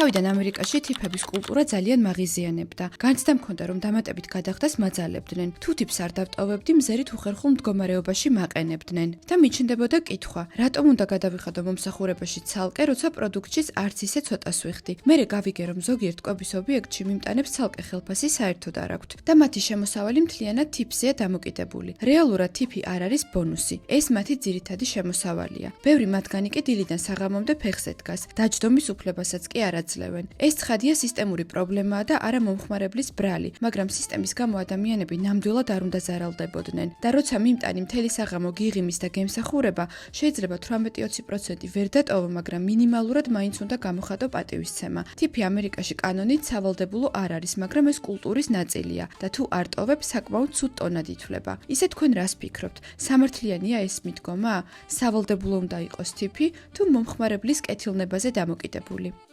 თავიდან ამერიკაში თიფების კულტურა ძალიან მაღიზიანებდა. განცდა მქონდა, რომ დამატებით გადახდას მაძალებდნენ. თუ თიფს არ დავტოვებდი, მზერით უხერხულ მდგომარეობაში მაყენებდნენ. და მიჩნდებოდა კითხვა, რატომ უნდა გადავიხადო მომსახურებაში ცალკე, როცა პროდუქტშიც არც ისე ცოტას ვიხდი. მერე გავიგე, რომ ზოგიერთ კვების ობიექტში მიმტანებს ცალკე ხელფასი საერთოდ არ აქვთ და მათი შემოსავალი მთლიანად თიფზეა დამოკიდებული. რეალურად თიფი არ არის ბონუსი. ეს მათი ძირითადი შემოსავალია. ბევრი მათგანი კი დილიდან საღამომდე ფეხზე დგას. დაჯდომის უფლებასაც კი არ აძლევენ. ეს ცხადია სისტემური პრობლემაა და არა მომხმარებლის ბრალი, მაგრამ სისტემის გამო ადამიანები ნამდვილად არ უნდა ზარალდებოდნენ. და როცა მიმტანი მთელი საღამო გიღიმის და გემსახურება, შეიძლება 18-20% ვერ დატოვო, მაგრამ მინიმალურად მაინც უნდა გამოხატო პატივისცემა. თიფი ამერიკაში კანონით სავალდებულო არ არის, მაგრამ ეს კულტურის ნაწილია და თუ არ ტოვებ, საკმაოდ ცუდ ტონად ითვლება. ისე თქვენ რას ფიქრობთ? სამართლიანია ეს მიდგომა? სავალდებულო უნდა იყოს თიფი თუ მომხმარებლის კეთილნებაზე დამოკიდებული?